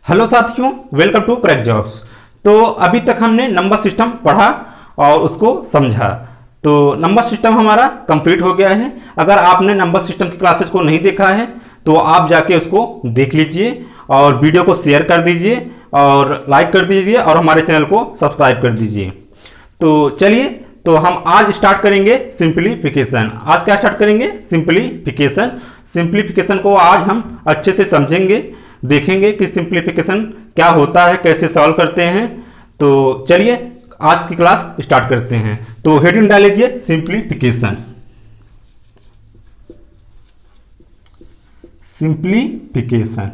Hello साथियों, welcome to crack jobs. तो अभी तक हमने नंबर सिस्टम पढ़ा और उसको समझा। तो नंबर सिस्टम हमारा कंप्लीट हो गया है। अगर आपने नंबर सिस्टम की क्लासेस को नहीं देखा है तो आप जाके उसको देख लीजिए और वीडियो को शेयर कर दीजिए और लाइक कर दीजिए और हमारे चैनल को सब्सक्राइब कर दीजिए। तो चलिए, तो हम आज स्टार्ट करेंगे सिंप्लीफिकेशन। आज क्या स्टार्ट करेंगे? सिंप्लीफिकेशन। सिंप्लीफिकेशन को आज हम अच्छे से समझेंगे, देखेंगे कि सिंप्लीफिकेशन क्या होता है, कैसे सॉल्व करते हैं। तो चलिए आज की क्लास स्टार्ट करते हैं। तो हेडिंग डाल लीजिए सिंप्लीफिकेशन। सिंप्लीफिकेशन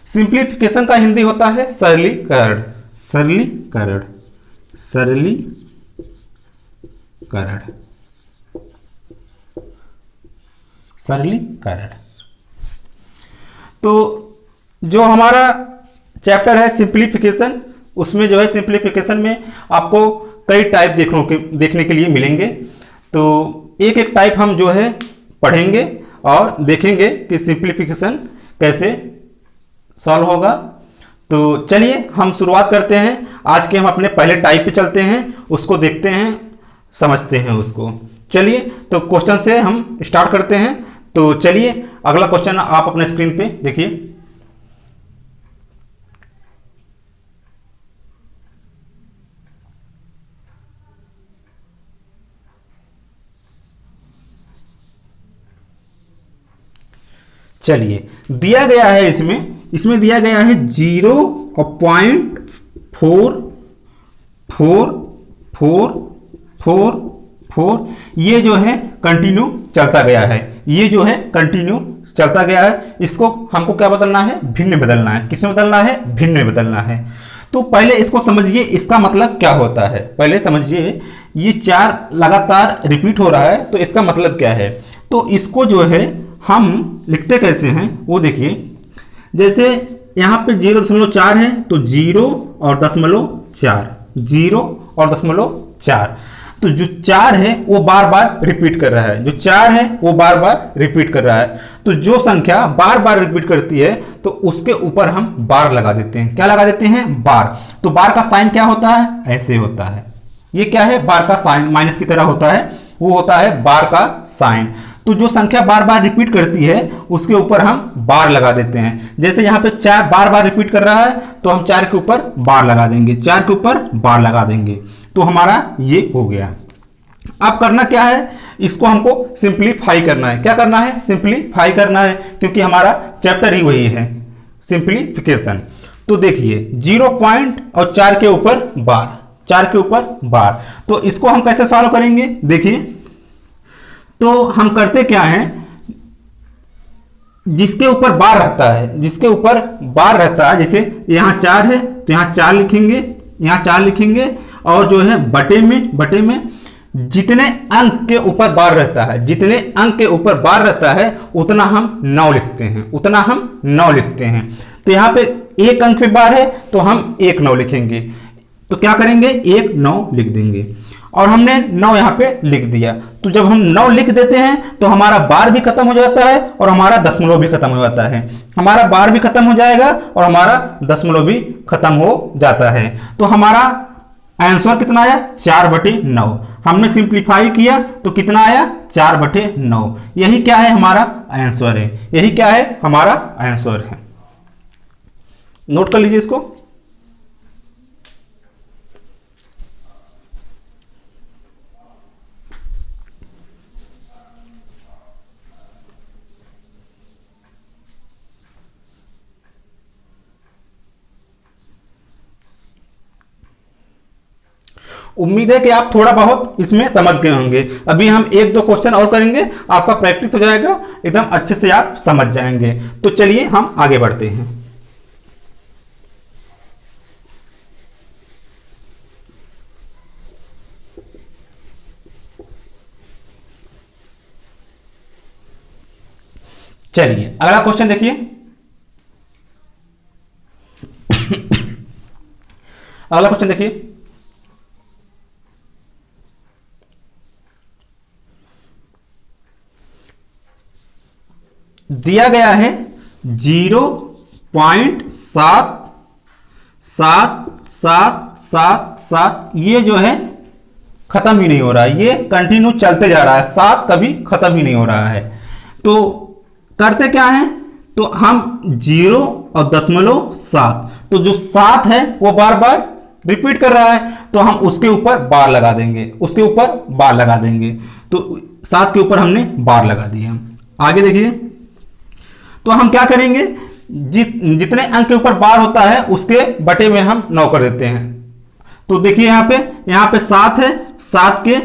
सिंप्लीफिकेशन का हिंदी होता है सरलीकरण। सरलीकरण सरलीकरण सरलीकरण। तो जो हमारा चैप्टर है सिंप्लीफिकेशन, उसमें जो है सिंप्लीफिकेशन में आपको कई टाइप देखने के लिए मिलेंगे। तो एक एक टाइप हम जो है पढ़ेंगे और देखेंगे कि सिंप्लीफिकेशन कैसे सॉल्व होगा। तो चलिए हम शुरुआत करते हैं। आज के हम अपने पहले टाइप पे चलते हैं, उसको देखते हैं, समझते हैं उसको। चलिए तो क्वेश्चन से हम स्टार्ट करते हैं। तो चलिए अगला क्वेश्चन आप अपने स्क्रीन पे देखिए। चलिए दिया गया है, इसमें दिया गया है 0.444444। ये जो है कंटिन्यू चलता गया है, ये जो है कंटिन्यू चलता गया है। इसको हमको क्या बदलना है? भिन्न बदलना है। किसमें बदलना है? भिन्न में बदलना है। तो पहले इसको समझिए, इसका मतलब क्या होता है पहले समझिए। ये 4 लगातार रिपीट हो रहा है तो इसका मतलब क्या है? तो इसको जो है हम लिखते कैसे हैं वो देखिए। जैसे यहाँ पे 0.4 है तो 0 और 0.4, 0 और 0.4। तो जो 4 है वो बार बार रिपीट कर रहा है, जो 4 है वो बार बार रिपीट कर रहा है। तो जो संख्या बार बार रिपीट करती है तो उसके ऊपर हम बार लगा देते हैं। क्या लगा देते हैं? बार। तो बार का साइन क्या होता है? ऐसे होता है। ये क्या है? बार का साइन माइनस की तरह होता है, वो होता है बार का साइन। तो जो संख्या बार बार रिपीट करती है उसके ऊपर हम बार लगा देते हैं। जैसे यहाँ पे 4 बार बार रिपीट कर रहा है तो हम 4 के ऊपर बार लगा देंगे, 4 के ऊपर बार लगा देंगे। तो हमारा ये हो गया। अब करना क्या है? इसको हमको सिंप्लीफाई करना है। क्या करना है? सिंप्लीफाई करना है, क्योंकि हमारा चैप्टर ही वही है, सिंप्लीफिकेशन। तो देखिए 0 पॉइंट और 4 के ऊपर बार, 4 के ऊपर बार। तो इसको हम कैसे सॉल्व करेंगे? देखिए तो हम करते क्या हैं, जिसके ऊपर बार रहता है, जिसके ऊपर बार रहता है, जैसे यहाँ 4 है तो यहाँ 4 लिखेंगे, यहाँ 4 लिखेंगे। और जो है बटे में जितने अंक के ऊपर बार रहता है, जितने अंक के ऊपर बार रहता है उतना हम 9 लिखते हैं, उतना हम 9 लिखते हैं। तो यहाँ पे 1 अंक पे बार है तो हम 1 9 लिखेंगे। तो क्या करेंगे? 1 9 लिख देंगे और हमने 9 यहाँ पे लिख दिया। तो जब हम 9 लिख देते हैं तो हमारा बार भी खत्म हो जाता है और हमारा दशमलव भी खत्म हो जाता है। हमारा बार भी खत्म हो जाएगा और हमारा दशमलव भी खत्म हो जाता है। तो हमारा आंसर कितना आया? 4/9। हमने सिंप्लीफाई किया तो कितना आया? 4/9। यही क्या है? हमारा आंसर है। यही क्या है? हमारा आंसर है। नोट कर लीजिए इसको। उम्मीद है कि आप थोड़ा बहुत इसमें समझ गए होंगे। अभी हम 1-2 क्वेश्चन और करेंगे, आपका प्रैक्टिस हो जाएगा, एकदम अच्छे से आप समझ जाएंगे। तो चलिए हम आगे बढ़ते हैं। चलिए अगला क्वेश्चन देखिए। अगला क्वेश्चन देखिए। दिया गया है 0.777777, ये जो है खत्म ही नहीं हो रहा है, ये कंटिन्यू चलते जा रहा है, 7 कभी खत्म ही नहीं हो रहा है। तो करते क्या है, तो हम 0 और 0.7, तो जो 7 है वो बार बार रिपीट कर रहा है, तो हम उसके ऊपर बार लगा देंगे, उसके ऊपर बार लगा देंगे। तो 7 के ऊपर हमने बार लगा दिया। आगे देखिए, तो हम क्या करेंगे, जितने अंक के ऊपर बार होता है उसके बटे में हम 9 कर देते हैं। तो देखिए यहाँ पे 7 है, 7 के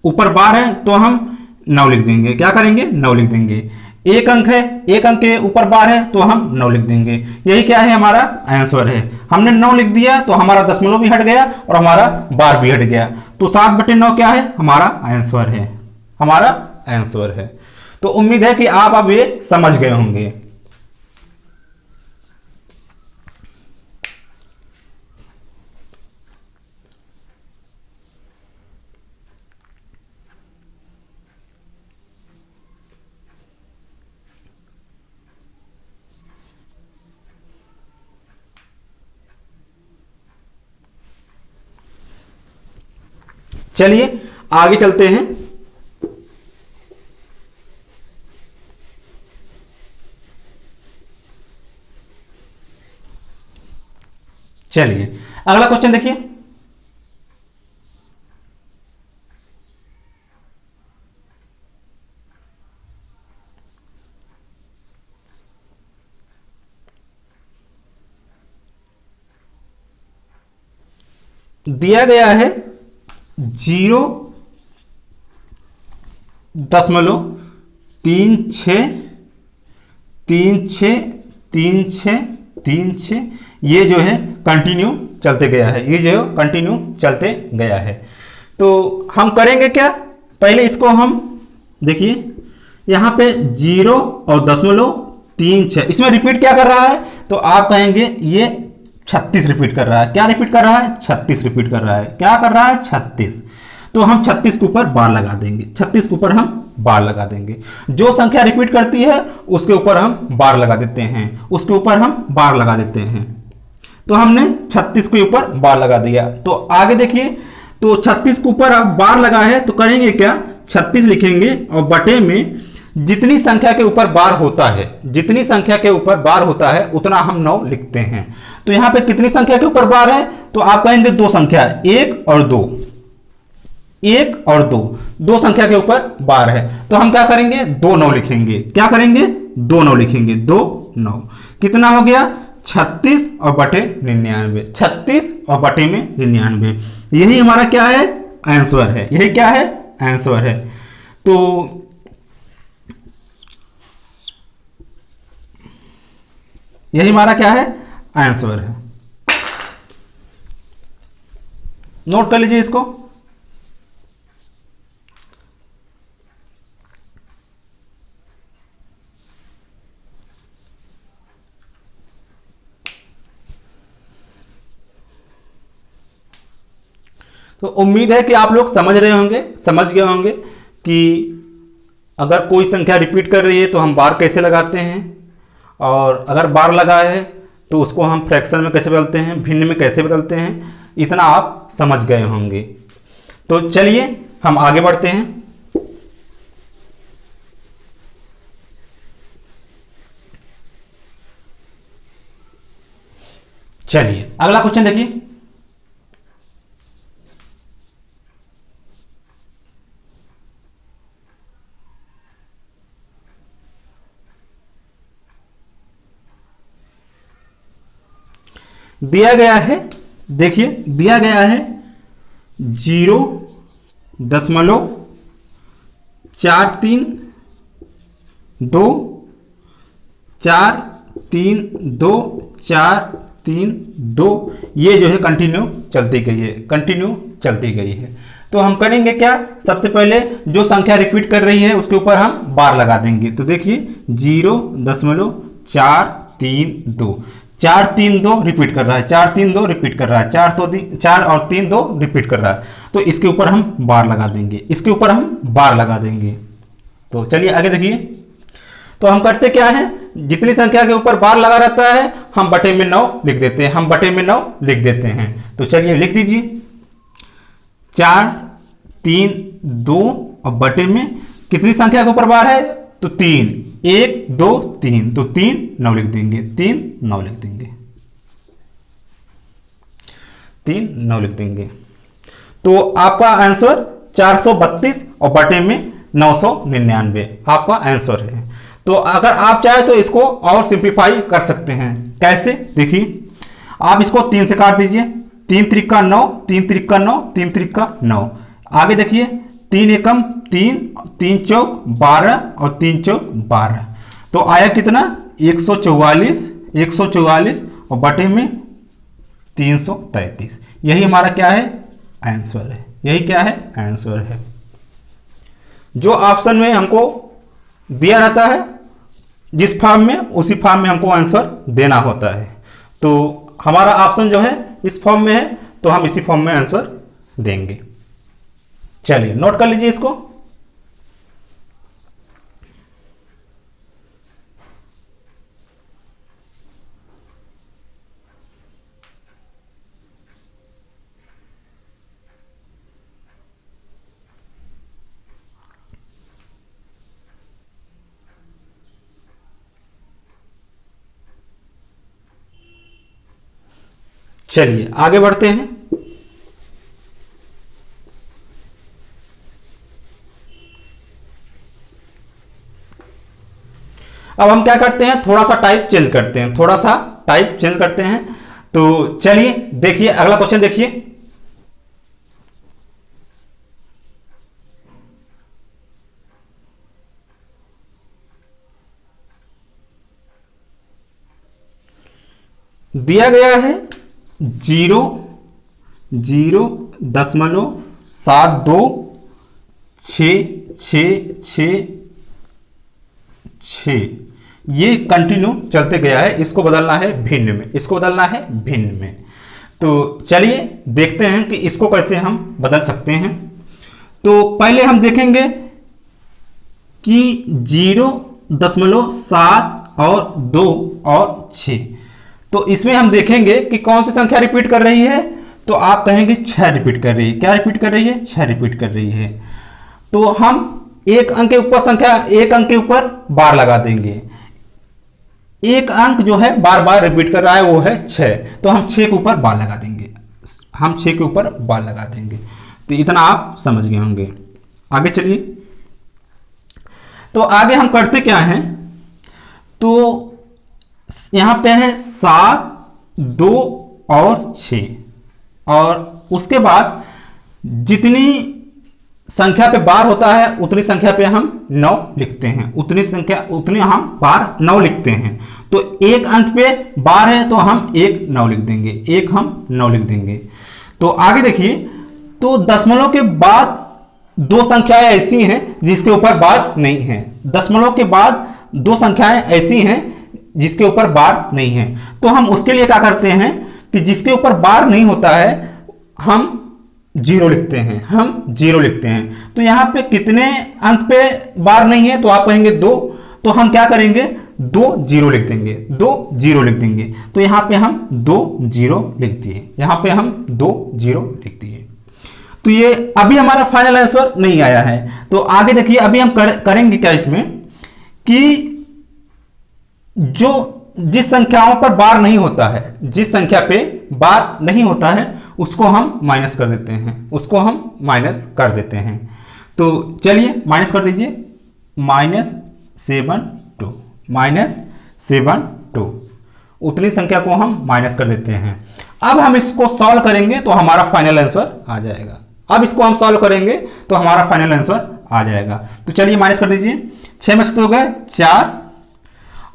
ऊपर बार है, तो हम 9 लिख देंगे। क्या करेंगे, 9 लिख देंगे। एक अंक है, एक अंक के ऊपर बार है, तो हम 9 लिख देंगे। यही क्या है, हमारा आंसर है। हमने 9 लिख दिया तो हमारा दशमलव भी हट गया और हमारा बार भी हट गया। तो 7/9 क्या है, हमारा आंसर है, हमारा आंसर है। तो उम्मीद है कि आप अब ये समझ गए होंगे। चलिए आगे चलते हैं। चलिए अगला क्वेश्चन देखिए। दिया गया है 0.36363636, ये जो है कंटिन्यू चलते गया है, ये जो कंटिन्यू चलते गया है। तो हम करेंगे क्या, पहले इसको हम देखिए, यहां पे 0 और 0.36, इसमें रिपीट क्या कर रहा है, तो आप कहेंगे ये 36 रिपीट कर रहा है। क्या रिपीट कर रहा है, 36 रिपीट कर रहा है। क्या कर रहा है, 36। तो हम 36 के ऊपर बार लगा देंगे, 36 के ऊपर हम बार लगा देंगे। जो संख्या रिपीट करती है उसके ऊपर हम बार लगा देते हैं, उसके ऊपर हम बार लगा देते हैं। तो हमने 36 के ऊपर बार लगा दिया। तो आगे देखिए, तो 36 के ऊपर अब बार लगा है, तो करेंगे क्या, 36 लिखेंगे और बटे में जितनी संख्या के ऊपर बार होता है, जितनी संख्या के ऊपर बार होता है उतना हम 9 लिखते हैं। तो यहां पे कितनी संख्या के ऊपर बार है, तो आप कहेंगे 2 संख्या, 1 और 2, 1 और 2, 2 संख्या के ऊपर बार है। तो हम क्या करेंगे, 2 9 लिखेंगे। क्या करेंगे, 2 9 लिखेंगे, 2 9, कितना हो गया, 36 और बटे 99, 36 और बटे में 99, यही हमारा क्या है, आंसर है। यही क्या है, आंसर है। तो यही हमारा क्या है, आंसर है। नोट कर लीजिए इसको। तो उम्मीद है कि आप लोग समझ रहे होंगे, समझ गए होंगे कि अगर कोई संख्या रिपीट कर रही है तो हम बार कैसे लगाते हैं, और अगर बार लगाए है तो उसको हम फ्रैक्शन में कैसे बदलते हैं, भिन्न में कैसे बदलते हैं, इतना आप समझ गए होंगे। तो चलिए हम आगे बढ़ते हैं। चलिए अगला क्वेश्चन देखिए। दिया गया है, देखिए दिया गया है 0.432432432, ये जो है कंटिन्यू चलती गई है, कंटिन्यू चलती गई है। तो हम करेंगे क्या, सबसे पहले जो संख्या रिपीट कर रही है उसके ऊपर हम बार लगा देंगे। तो देखिए 0.432, 4 3 2 रिपीट कर रहा है, 4 3 2 रिपीट कर रहा है, 4 और 3 2 रिपीट कर रहा है। तो इसके ऊपर हम बार लगा देंगे, इसके ऊपर हम बार लगा देंगे। तो चलिए आगे देखिए। तो हम करते क्या है, जितनी संख्या के ऊपर बार लगा रहता है हम बटे में 9 लिख देते हैं, हम बटे में 9 लिख देते हैं। तो चलिए लिख दीजिए 4 3 2 और बटे में कितनी संख्या के ऊपर बार है, तो 3, 1 2 3, तो 3 9 लिख देंगे, 3 9 लिख देंगे, 3 9 लिख देंगे। तो आपका आंसर 432 और बटे में 999 आपका आंसर है। तो अगर आप चाहे तो इसको और सिंप्लीफाई कर सकते हैं। कैसे, देखिए आप इसको 3 से काट दीजिए, 3 त्रिका 9, 3 त्रिका 9, 3 त्रिका 9। आगे देखिए 3 एकम 3, 3 चौक 12 और 3 चौक 12, तो आया कितना 144, 144 और बटे में 333। यही हमारा क्या है, आंसर है। यही क्या है, आंसर है। जो ऑप्शन में हमको दिया रहता है जिस फॉर्म में, उसी फॉर्म में हमको आंसर देना होता है। तो हमारा ऑप्शन जो है इस फॉर्म में है, तो हम इसी फॉर्म में आंसर देंगे। चलिए नोट कर लीजिए इसको। चलिए आगे बढ़ते हैं। अब हम क्या करते हैं, थोड़ा सा टाइप चेंज करते हैं, थोड़ा सा टाइप चेंज करते हैं। तो चलिए देखिए अगला क्वेश्चन देखिए। दिया गया है 0.726666, ये कंटिन्यू चलते गया है। इसको बदलना है भिन्न में, इसको बदलना है भिन्न में। तो चलिए देखते हैं कि इसको कैसे हम बदल सकते हैं। तो पहले हम देखेंगे कि 0.7 और 2 और 6, तो इसमें हम देखेंगे कि कौन सी संख्या रिपीट कर रही है। तो आप कहेंगे 6 रिपीट कर रही है। क्या रिपीट कर रही है, 6 रिपीट कर रही है। तो हम एक अंक के ऊपर संख्या, एक अंक के ऊपर बार लगा देंगे। एक अंक जो है बार बार रिपीट कर रहा है वो है 6, तो हम 6 के ऊपर बार लगा देंगे, हम 6 के ऊपर बार लगा देंगे। तो इतना आप समझ गए होंगे। आगे चलिए। तो आगे हम करते क्या हैं, तो यहां पे है 7 2 और 6, और उसके बाद जितनी संख्या पे बार होता है उतनी संख्या पे हम 9 लिखते हैं, उतनी हम बार 9 लिखते हैं। तो एक अंक पे बार है तो हम 1 9 लिख देंगे, 1 हम 9 लिख देंगे। तो आगे देखिए, तो दशमलव के बाद 2 संख्याएं ऐसी हैं जिसके ऊपर बार नहीं है। दशमलव के बाद 2 संख्याएं ऐसी हैं जिसके ऊपर बार नहीं है। तो हम उसके लिए क्या करते हैं कि जिसके ऊपर बार नहीं होता है हम 0 लिखते हैं, हम 0 लिखते हैं। तो यहां पे कितने अंक पे बार नहीं है, तो आप कहेंगे 2, तो हम क्या करेंगे 2 0 लिख देंगे, 2 0 लिख देंगे। तो यहां पे हम 2 0 लिख दिए, यहां पे हम 2 0 लिख दिए। तो ये अभी हमारा फाइनल आंसर नहीं आया है। तो आगे देखिए, अभी हम करेंगे क्या इसमें कि जो जिस संख्याओं पर बार नहीं होता है, जिस संख्या पे बार नहीं होता है उसको हम माइनस कर देते हैं, उसको हम माइनस कर देते हैं। तो चलिए माइनस कर दीजिए, -7 उतनी संख्या को हम माइनस कर देते हैं। अब हम इसको सॉल्व करेंगे तो हमारा फाइनल आंसर आ जाएगा। अब इसको हम सॉल्व करेंगे तो हमारा फाइनल आंसर आ जाएगा। तो चलिए माइनस कर दीजिए, 6 में से 2 गए 4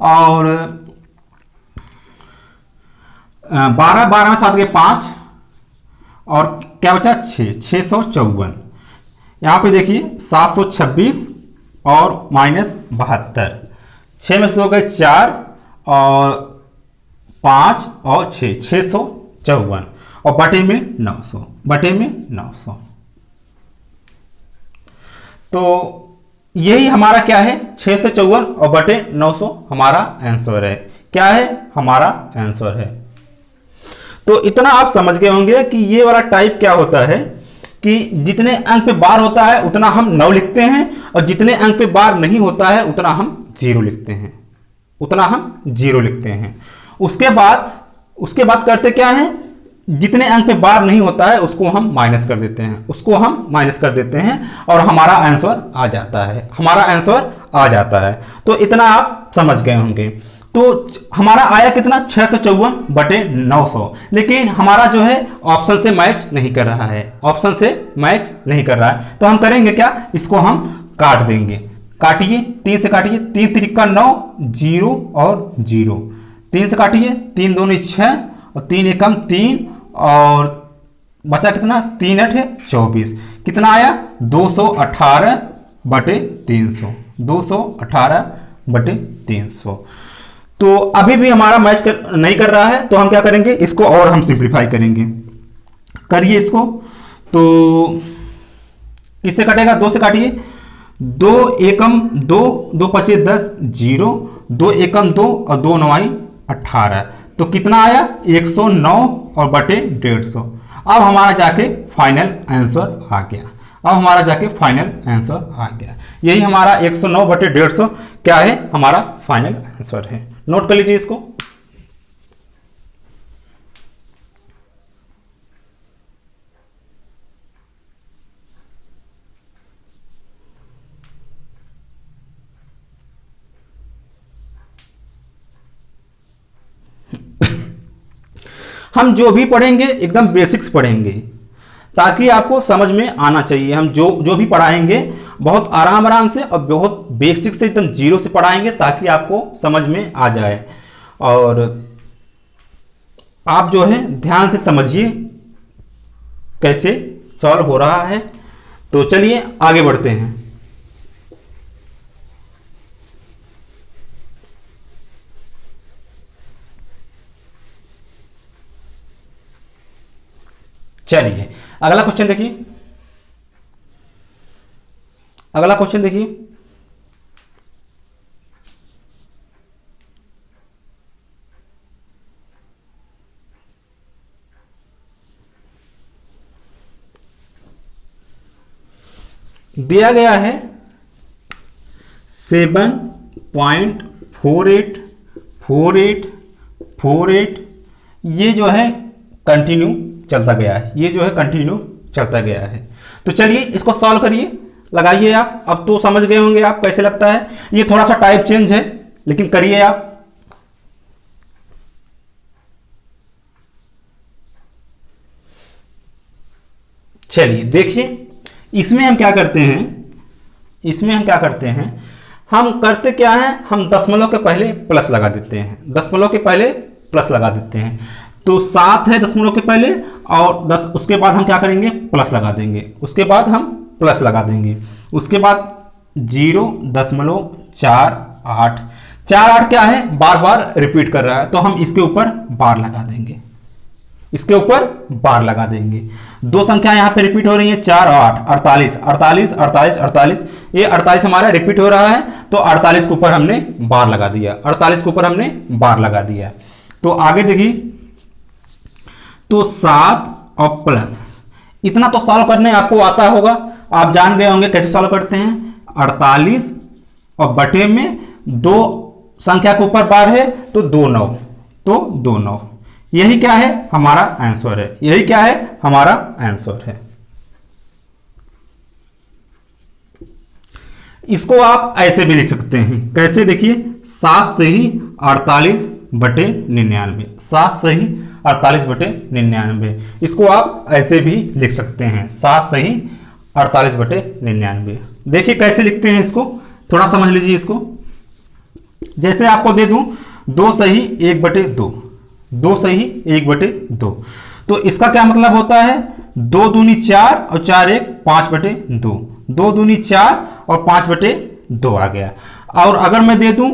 और 12 में 7 गए 5 और क्या बचा 654। यहां पे देखिए 726 और -72, 6 में से 2 गए 4 और 5 और 654 और बटे में 900, बटे में 900। तो यही हमारा क्या है 654 और बटे 900 हमारा आंसर है। क्या है हमारा आंसर है। तो इतना आप समझ गए होंगे कि ये वाला टाइप क्या होता है कि जितने अंक पे बार होता है उतना हम 9 लिखते हैं और जितने अंक पे बार नहीं होता है उतना हम 0 लिखते हैं, उतना हम 0 लिखते हैं। उसके बाद करते क्या है, जितने अंक पे बार नहीं होता है उसको हम माइनस कर देते हैं, उसको हम माइनस कर देते हैं और हमारा आंसर आ जाता है, हमारा आंसर आ जाता है। तो इतना आप समझ गए होंगे। तो हमारा आया कितना 654 बटे 900, लेकिन हमारा जो है ऑप्शन से मैच नहीं कर रहा है, ऑप्शन से मैच नहीं कर रहा है। तो हम करेंगे क्या, इसको हम काट देंगे। काटिए, 3 से काटिए, 3 त्रिका 9, 0 और 0, 3 से काटिए, 3 दूनी 6 और 3 एकम 3 और बचा कितना 3 8 24, कितना आया 218 बटे 300, 218 बटे 300। तो अभी भी हमारा मैच नहीं कर रहा है, तो हम क्या करेंगे, इसको और हम सिंप्लीफाई करेंगे। करिए इसको, तो किससे कटेगा, 2 से काटिए, 2 एकम 2, 2 पचे 10, 0, 2 एकम 2 और 2 9 18, तो कितना आया 109 और बटे 150। अब हमारा जाके फाइनल आंसर आ गया, अब हमारा जाके फाइनल आंसर आ गया। यही हमारा 109 बटे 150 क्या है, हमारा फाइनल आंसर है। नोट कर लीजिए इसको। हम जो भी पढ़ेंगे एकदम बेसिक्स पढ़ेंगे ताकि आपको समझ में आना चाहिए। हम जो भी पढ़ाएंगे बहुत आराम से और बहुत बेसिक से एकदम 0 से पढ़ाएंगे ताकि आपको समझ में आ जाए। और आप जो है ध्यान से समझिए कैसे सॉल्व हो रहा है। तो चलिए आगे बढ़ते हैं। चलिए अगला क्वेश्चन देखिए, अगला क्वेश्चन देखिए। दिया गया है 7.484848, ये जो है कंटिन्यू चलता गया है, ये जो है कंटिन्यू चलता गया है। तो चलिए इसको सॉल्व करिए, लगाइए आप। अब तो समझ गए होंगे आप कैसे लगता है। ये थोड़ा सा टाइप चेंज है लेकिन करिए आप। चलिए देखिए इसमें हम क्या करते हैं, इसमें हम क्या करते हैं, हम करते क्या है, हम दशमलव के पहले प्लस लगा देते हैं, दशमलव के पहले प्लस लगा देते हैं। तो 7 है दशमलव के पहले और 10, उसके बाद हम क्या करेंगे प्लस लगा देंगे, उसके बाद हम प्लस लगा देंगे, उसके बाद 0.48, 48 क्या है बार बार रिपीट कर रहा है तो हम इसके ऊपर बार लगा देंगे, इसके ऊपर बार लगा देंगे। दो संख्या यहां पे रिपीट हो रही है 4 और 8, 48 48 48 48, ये 48 हमारा रिपीट हो रहा है तो 48 के ऊपर हमने बार लगा दिया, 48 के ऊपर हमने बार लगा दिया। तो आगे देखिए, तो 7 और प्लस, इतना तो सॉल्व करने आपको आता होगा, आप जान गए होंगे कैसे सॉल्व करते हैं। 48 और बटे में 2 संख्या के ऊपर बार है तो 2 9, तो 2 9, यही क्या है हमारा आंसर है, यही क्या है हमारा आंसर है। इसको आप ऐसे भी लिख सकते हैं, कैसे देखिए 7 से ही 48 बटे 99, 7 से ही 48 बटे 99, इसको आप ऐसे भी लिख सकते हैं 7 से ही 48 बटे 99। देखिए कैसे लिखते हैं इसको, थोड़ा समझ लीजिए इसको। जैसे आपको दे दूं 2 सही 1 बटे 2, 2 सही 1 बटे 2, तो इसका क्या मतलब होता है 2 दूनी 4 और 4 1 5 बटे 2, 2 दूनी 4 और 5 बटे 2 आ गया। और अगर मैं दे दूं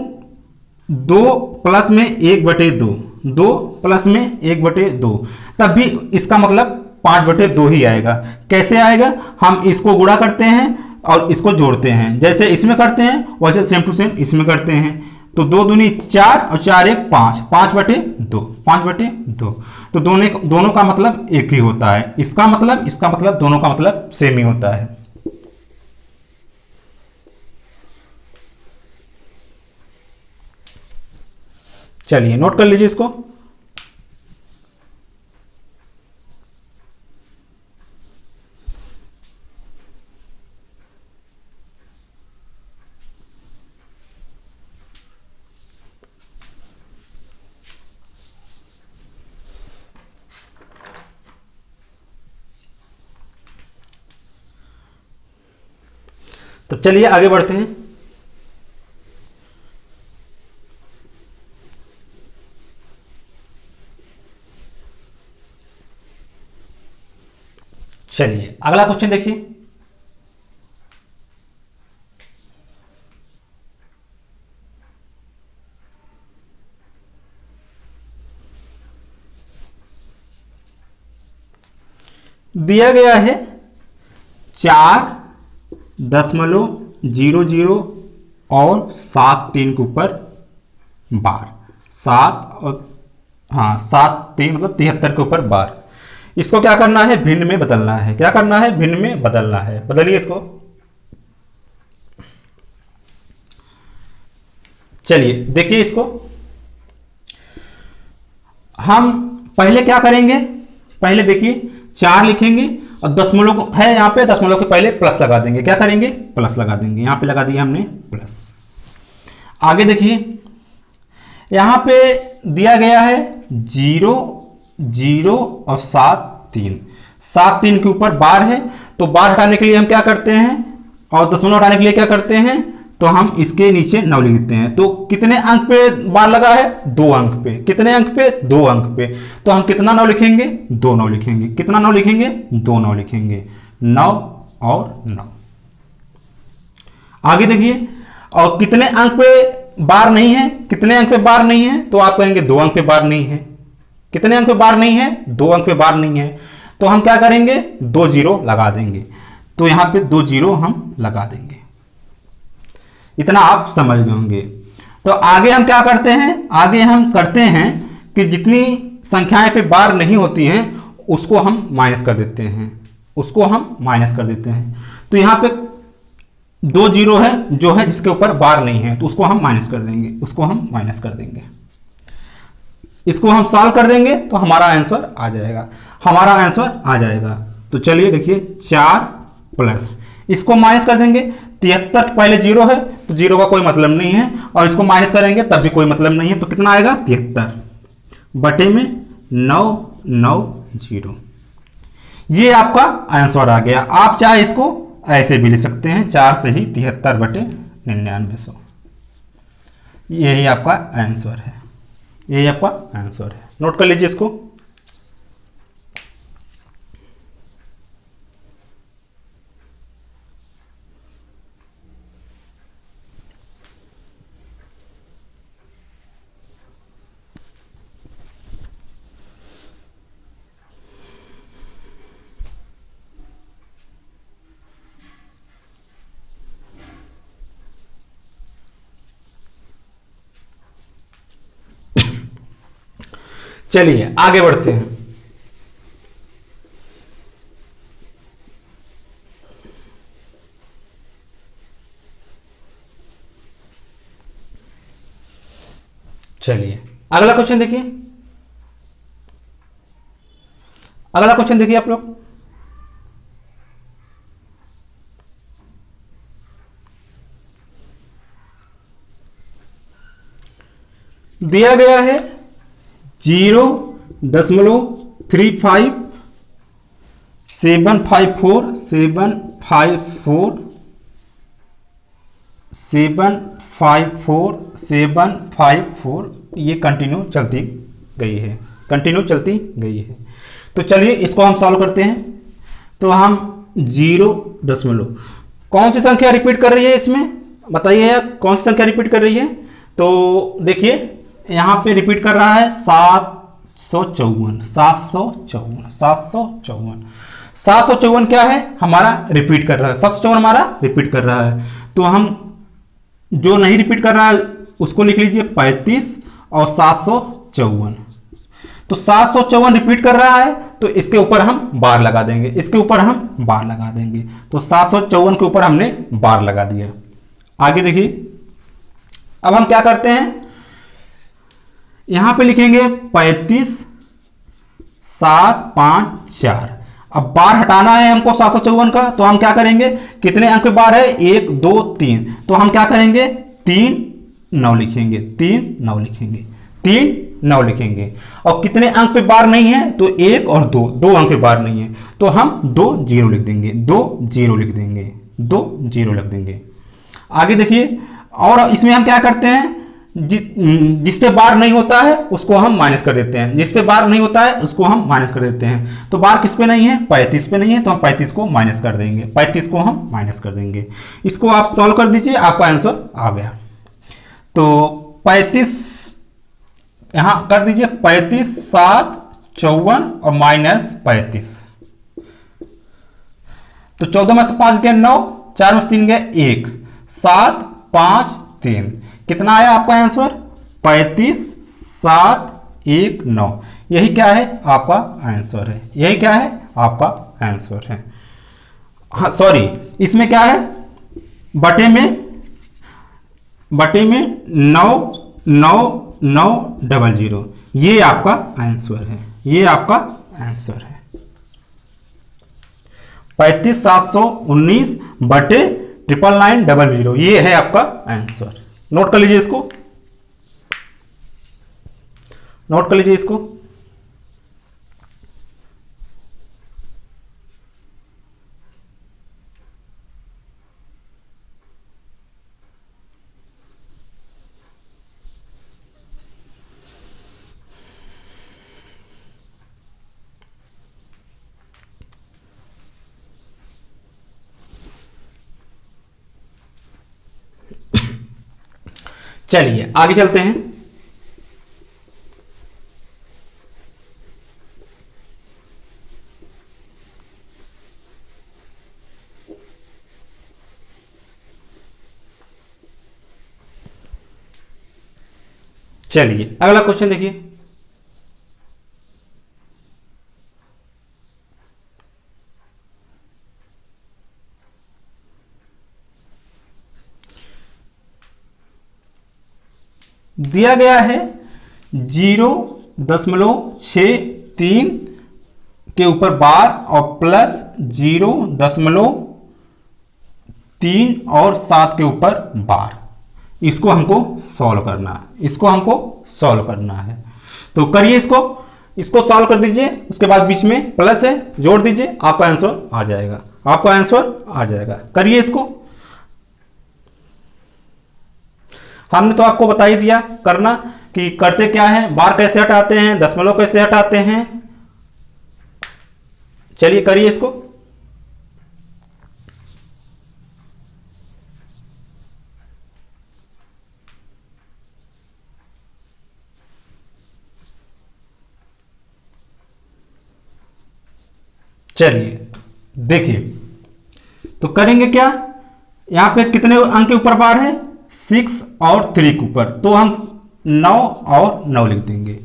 2 प्लस में 1 बटे 2, 2 प्लस में 1 बटे 2, तब भी इसका मतलब 5 बटे 2 ही आएगा। कैसे आएगा, हम इसको गुणा करते हैं और इसको जोड़ते हैं, जैसे इसमें करते हैं वैसे सेम टू सेम इसमें करते हैं। तो 2 दूनी 4 और 4 1 5, 5/2, 5/2। तो दोनों का मतलब एक ही होता है, इसका मतलब दोनों का मतलब सेम ही होता है। चलिए नोट कर लीजिए इसको। तो चलिए आगे बढ़ते हैं। चलिए अगला क्वेश्चन देखिए। दिया गया है 4.00 और 7 3 के ऊपर बार, 7 3 मतलब 73 के ऊपर बार। इसको क्या करना है, भिन्न में बदलना है। क्या करना है, भिन्न में बदलना है। बदलिए इसको। चलिए देखिए इसको। हम पहले क्या करेंगे, पहले देखिए 4 लिखेंगे और दशमलव है यहाँ पे, दशमलव के पहले प्लस लगा देंगे। क्या करेंगे, प्लस लगा देंगे। यहाँ पे लगा दिया हमने प्लस। आगे देखिए यहाँ पे दिया गया है 0 0 और 7 3, 7 3 के ऊपर बार है। तो बार हटाने के लिए हम क्या करते हैं, और दशमलव हटाने के लिए क्या करते हैं, तो हम इसके नीचे 9 लिख देते हैं। तो कितने अंक पे बार लगा है, 2 अंक पे। कितने अंक पे, 2 अंक पे। तो हम कितना 9 लिखेंगे, 2 9 लिखेंगे। कितना 9 लिखेंगे, 2 9 लिखेंगे। 9 और 9। आगे देखिए, और कितने अंक पे बार नहीं है, कितने अंक पे बार नहीं है, तो आप कहेंगे 2 अंक पे बार नहीं है। कितने अंक पे बार नहीं है, 2 अंक पे बार नहीं है। तो हम क्या करेंगे, 2 0 लगा देंगे। तो यहां पे 2 0 हम लगा देंगे। इतना आप समझ गए होंगे। तो आगे हम क्या करते हैं, आगे हम करते हैं कि जितनी संख्याएं पे बार नहीं होती हैं उसको हम माइनस कर देते हैं, उसको हम माइनस कर देते हैं। तो यहां पे 2 0 है जो है जिसके ऊपर बार नहीं है, तो उसको हम माइनस कर देंगे, उसको हम माइनस कर देंगे। इसको हम सॉल्व कर देंगे तो हमारा आंसर आ जाएगा, हमारा आंसर आ जाएगा। तो चलिए देखिए 4 प्लस इसको माइनस कर देंगे। 73 पहले 0 है तो 0 का कोई मतलब नहीं है, और इसको माइनस करेंगे तब भी कोई मतलब नहीं है। तो कितना आएगा, 73 बटे में 9 9 0। ये आपका आंसर आ गया। आप चाहे इसको ऐसे भी लिख सकते हैं, 4 से ही 73 बटे 9900। यही आपका आंसर है, यही आपका आंसर है। नोट कर लीजिए इसको। चलिए आगे बढ़ते हैं। चलिए अगला क्वेश्चन देखिए, अगला क्वेश्चन देखिए आप लोग। दिया गया है 0.35 754 754 754 754 ये कंटिन्यू चलती गई है, कंटिन्यू चलती गई है। तो चलिए इसको हम सॉल्व करते हैं। तो हम 0 दशमलव, कौन सी संख्या रिपीट कर रही है इसमें, बताइए आप कौन सी संख्या रिपीट कर रही है। तो देखिए यहां पे रिपीट कर रहा है 754 754 754 754 क्या है हमारा रिपीट कर रहा है, 754 हमारा रिपीट कर रहा है। तो हम जो नहीं रिपीट कर रहा है उसको लिख लीजिए 35 और 754। तो 754 रिपीट कर रहा है तो इसके ऊपर हम बार लगा देंगे, इसके ऊपर हम बार लगा देंगे। तो 754 के ऊपर हमने बार लगा दिया। आगे देखिए, अब हम क्या करते हैं, यहां पे लिखेंगे 35 7 5 4। अब बार हटाना है हमको 754 का, तो हम क्या करेंगे, कितने अंक पे बार है, 1 2 3, तो हम क्या करेंगे 3 9 लिखेंगे, 3 9 लिखेंगे, 3 9 लिखेंगे। और कितने अंक पे बार नहीं है, तो 1 और 2, 2 अंक पे बार नहीं है, तो हम 2 0 लिख देंगे, 2 0 लिख देंगे, 2 0 लिख देंगे। आगे देखिए, और इसमें हम क्या करते हैं, जिस पे बार नहीं होता है उसको हम माइनस कर देते हैं, जिस पे बार नहीं होता है उसको हम माइनस कर देते हैं। तो बार किस पे नहीं है, 35 पे नहीं है, तो हम 35 को माइनस कर देंगे, 35 को हम माइनस कर देंगे। इसको आप सॉल्व कर दीजिए, आपका आंसर आ गया। तो 35 यहां कर दीजिए, 35 7 54 और माइनस 35। तो 14 में से 5 गए 9, 4 में से 3 गए 1, 7 5 3, कितना आया आपका आंसर, 35 7 1 9। यही क्या है आपका आंसर है, यही क्या है आपका आंसर है। हाँ सॉरी, इसमें क्या है, बटे में 9 9 9 00, ये आपका आंसर है, ये आपका आंसर है। 35 719 बटे 99900, ये है आपका आंसर। नोट कर लीजिए इसको, नोट कर लीजिए इसको। चलिए आगे चलते हैं। चलिए अगला क्वेश्चन देखिए, दिया गया है 0.63 के ऊपर बार और प्लस 0.3 और 7 के ऊपर बार। इसको हमको सॉल्व करना है, इसको हमको सॉल्व करना है। तो करिए इसको सॉल्व कर दीजिए, उसके बाद बीच में प्लस है जोड़ दीजिए, आपका आंसर आ जाएगा, आपका आंसर आ जाएगा। करिए इसको, हमने तो आपको बता ही दिया करना कि करते क्या है, बार कैसे हटाते हैं, दशमलव कैसे हटाते हैं। चलिए करिए इसको। चलिए देखिए, तो करेंगे क्या, यहां पे कितने अंक के ऊपर बार है, 6 और 3 के ऊपर, तो हम 9 और 9 लिख देंगे।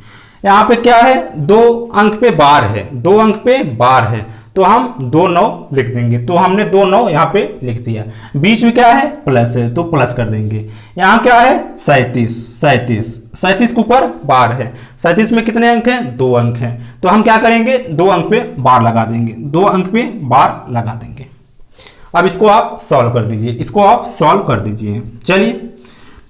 यहां पे क्या है, 2 अंक पे बार है, 2 अंक पे बार है, तो हम 2 9 लिख देंगे। तो हमने 2 9 यहां पे लिख दिया। बीच में क्या है, प्लस है, तो प्लस कर देंगे। यहां क्या है, 37 के ऊपर बार है, 37 में कितने अंक हैं, 2 अंक हैं, तो हम क्या करेंगे, 2 अंक पे बार लगा देंगे, 2 अंक पे बार लगा देंगे। अब इसको आप सॉल्व कर दीजिए, इसको आप सॉल्व कर दीजिए। चलिए,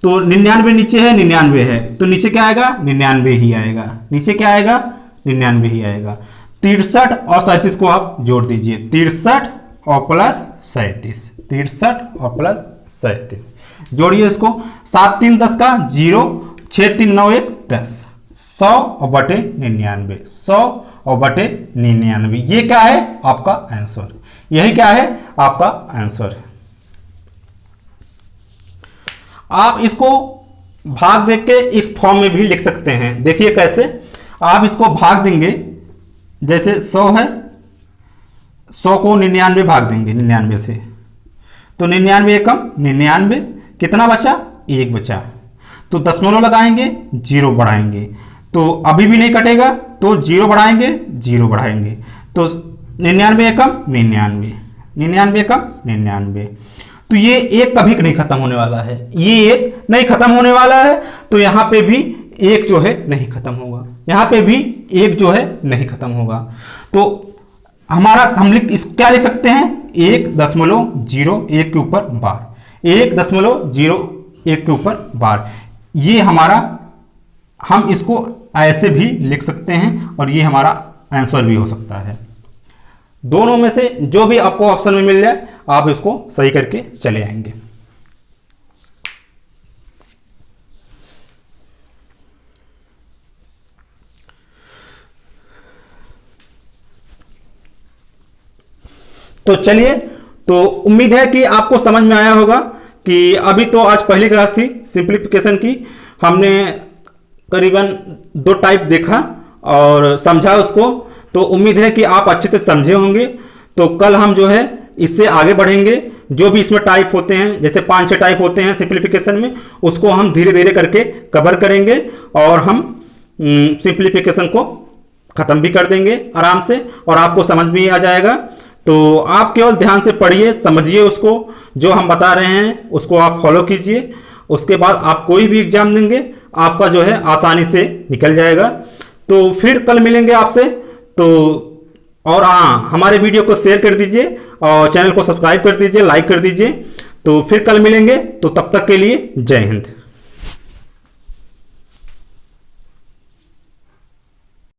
तो 99 नीचे है, 99 है, तो नीचे क्या आएगा, 99 ही आएगा, नीचे क्या आएगा, 99 ही आएगा। 63 और 37 को आप जोड़ दीजिए, 63 और प्लस 37, 63 और प्लस 37 जोड़िए इसको। 7 3 10 का 0, 6 3 9 1 10, 100 और बटे 99, 100 और बटे 99, ये क्या है आपका आंसर, यही क्या है आपका आंसर है। आप इसको भाग देख के इस फॉर्म में भी लिख सकते हैं। देखिए कैसे, आप इसको भाग देंगे, जैसे 100 है 100 को 99 भाग देंगे 99 से, तो 99 एकम 99, कितना बचा? 1 बचा। तो दशमलव लगाएंगे, 0 बढ़ाएंगे, तो अभी भी नहीं कटेगा, तो 0 बढ़ाएंगे, 0 बढ़ाएंगे, तो 99 एकम 99, 99 एकम 99। तो ये एक कभी नहीं खत्म होने वाला है, ये एक नहीं खत्म होने वाला है, तो यहां पे भी एक जो है नहीं खत्म होगा, यहां पे भी एक जो है नहीं खत्म होगा। तो हमारा हम क्या लिख सकते हैं? 1.01 के ऊपर बार, 1.01 के ऊपर बार। ये हमारा, हम इसको ऐसे भी लिख सकते हैं और ये हमारा आंसर भी हो सकता है। दोनों में से जो भी आपको ऑप्शन में मिल जाए आप इसको सही करके चले आएंगे। तो चलिए, तो उम्मीद है कि आपको समझ में आया होगा कि अभी तो आज पहली क्लास थी सिंप्लीफिकेशन की, हमने करीबन 2 टाइप देखा और समझा उसको, तो उम्मीद है कि आप अच्छे से समझे होंगे। तो कल हम जो है इससे आगे बढ़ेंगे, जो भी इसमें टाइप होते हैं, जैसे 5-6 टाइप होते हैं सिंप्लीफिकेशन में, उसको हम धीरे धीरे करके कवर करेंगे और हम सिंप्लीफिकेशन को ख़त्म भी कर देंगे आराम से, और आपको समझ भी आ जाएगा। तो आप केवल ध्यान से पढ़िए, समझिए उसको, जो हम बता रहे हैं उसको आप फॉलो कीजिए। उसके बाद आप कोई भी एग्जाम देंगे आपका जो है आसानी से निकल जाएगा। तो फिर कल मिलेंगे आपसे। तो और हाँ, हमारे वीडियो को शेयर कर दीजिए और चैनल को सब्सक्राइब कर दीजिए, लाइक कर दीजिए। तो फिर कल मिलेंगे, तो तब तक के लिए जय हिंद।